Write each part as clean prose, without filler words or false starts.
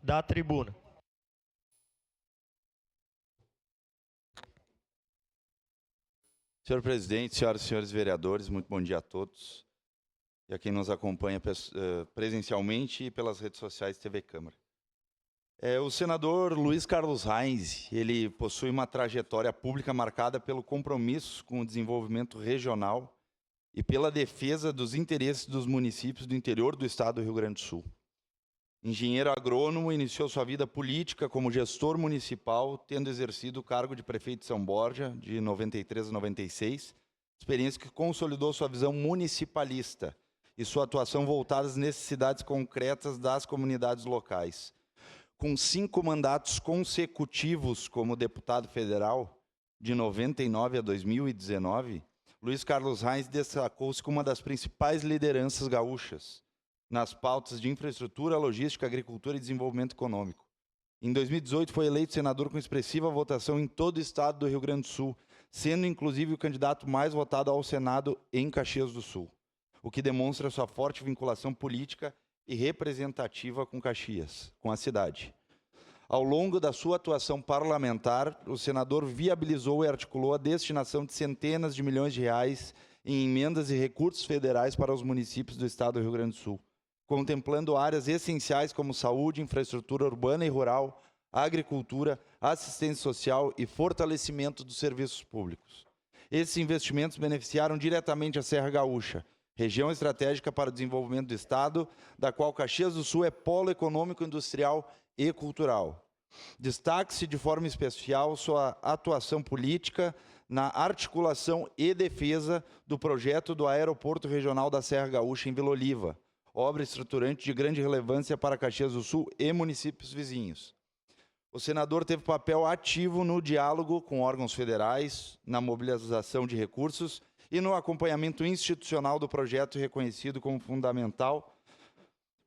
da tribuna. Senhor presidente, senhoras e senhores vereadores, muito bom dia a todos. E a quem nos acompanha presencialmente e pelas redes sociais TV Câmara. O senador Luiz Carlos Reins, ele possui uma trajetória pública marcada pelo compromisso com o desenvolvimento regional e pela defesa dos interesses dos municípios do interior do estado do Rio Grande do Sul. Engenheiro agrônomo, iniciou sua vida política como gestor municipal, tendo exercido o cargo de prefeito de São Borja, de 93 a 96, experiência que consolidou sua visão municipalista e sua atuação voltada às necessidades concretas das comunidades locais. Com 5 mandatos consecutivos como deputado federal, de 99 a 2019, Luiz Carlos Reins destacou-se como uma das principais lideranças gaúchas nas pautas de infraestrutura, logística, agricultura e desenvolvimento econômico. Em 2018, foi eleito senador com expressiva votação em todo o estado do Rio Grande do Sul, sendo inclusive o candidato mais votado ao Senado em Caxias do Sul, o que demonstra sua forte vinculação política e representativa com Caxias, com a cidade. Ao longo da sua atuação parlamentar, o senador viabilizou e articulou a destinação de centenas de milhões de reais em emendas e recursos federais para os municípios do estado do Rio Grande do Sul, contemplando áreas essenciais como saúde, infraestrutura urbana e rural, agricultura, assistência social e fortalecimento dos serviços públicos. Esses investimentos beneficiaram diretamente a Serra Gaúcha, região estratégica para o desenvolvimento do estado, da qual Caxias do Sul é polo econômico, industrial e cultural. Destaque-se de forma especial sua atuação política na articulação e defesa do projeto do Aeroporto Regional da Serra Gaúcha em Vila Oliva, obra estruturante de grande relevância para Caxias do Sul e municípios vizinhos. O senador teve papel ativo no diálogo com órgãos federais, na mobilização de recursos e no acompanhamento institucional do projeto reconhecido como fundamental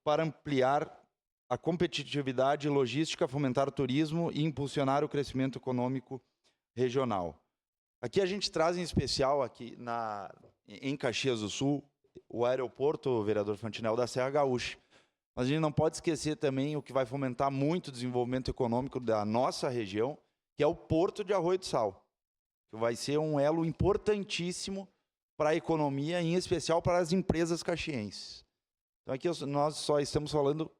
para ampliar a competitividade logística, fomentar o turismo e impulsionar o crescimento econômico regional. Aqui a gente traz em especial aqui em Caxias do Sul o aeroporto, vereador Fantinel, da Serra Gaúcha. Mas a gente não pode esquecer também o que vai fomentar muito o desenvolvimento econômico da nossa região, que é o Porto de Arroio do Sal, que vai ser um elo importantíssimo para a economia, em especial para as empresas caxienses. Então aqui nós só estamos falando,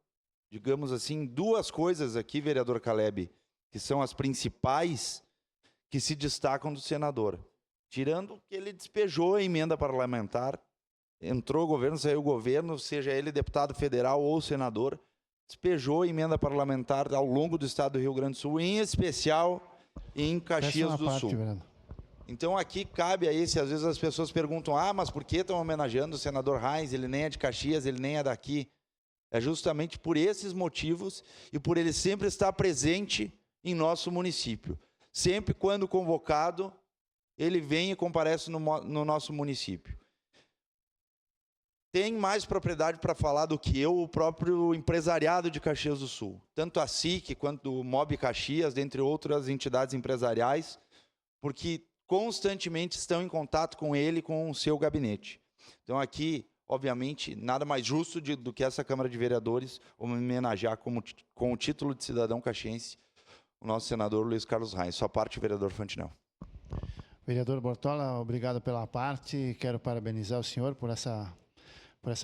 digamos assim, 2 coisas aqui, vereador Caleb, que são as principais que se destacam do senador. Tirando que ele despejou a emenda parlamentar, entrou o governo, saiu o governo, seja ele deputado federal ou senador, despejou a emenda parlamentar ao longo do estado do Rio Grande do Sul, em especial em Caxias do Sul. Então aqui cabe a esse, às vezes as pessoas perguntam, mas por que estão homenageando o senador Reins? Ele nem é de Caxias, ele nem é daqui. É justamente por esses motivos e por ele sempre estar presente em nosso município. Sempre quando convocado, ele vem e comparece no nosso município. Tem mais propriedade para falar do que eu, o próprio empresariado de Caxias do Sul. Tanto a SIC quanto o MOB Caxias, dentre outras entidades empresariais, porque constantemente estão em contato com ele, com o seu gabinete. Então aqui, obviamente, nada mais justo do que essa Câmara de Vereadores homenagear com o título de cidadão caxiense o nosso senador Luiz Carlos Reins. Sua parte, vereador Fantinel. Vereador Bortola, obrigado pela parte. Quero parabenizar o senhor por essa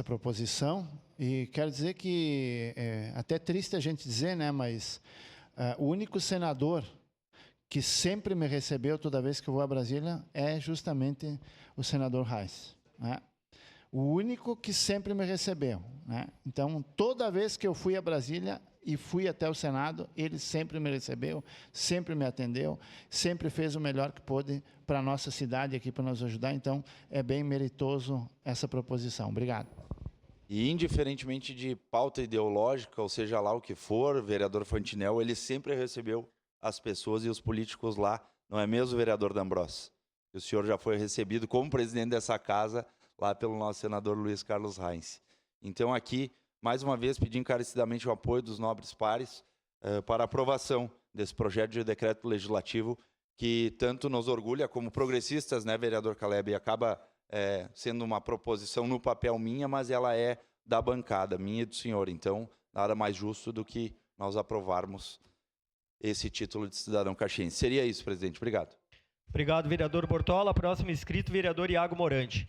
proposição, e quero dizer que é até triste a gente dizer, né, mas o único senador que sempre me recebeu toda vez que eu vou a Brasília é justamente o senador Reins, né? O único que sempre me recebeu, né? Então, toda vez que eu fui a Brasília e fui até o Senado, ele sempre me recebeu, sempre me atendeu, sempre fez o melhor que pôde para a nossa cidade aqui, para nos ajudar. Então, é bem meritoso essa proposição. Obrigado. E, indiferentemente de pauta ideológica, ou seja lá o que for, vereador Fantinel, ele sempre recebeu as pessoas e os políticos lá, não é mesmo, vereador D'Ambrosio? O senhor já foi recebido como presidente dessa casa, lá pelo nosso senador Luiz Carlos Reins. Então, aqui, mais uma vez, pedi encarecidamente o apoio dos nobres pares para a aprovação desse projeto de decreto legislativo que tanto nos orgulha como progressistas, né, vereador Caleb, e acaba sendo uma proposição no papel minha, mas ela é da bancada, minha e do senhor. Então, nada mais justo do que nós aprovarmos esse título de cidadão caxiense. Seria isso, presidente. Obrigado. Obrigado, vereador Bortola. Próximo inscrito, vereador Iago Morante.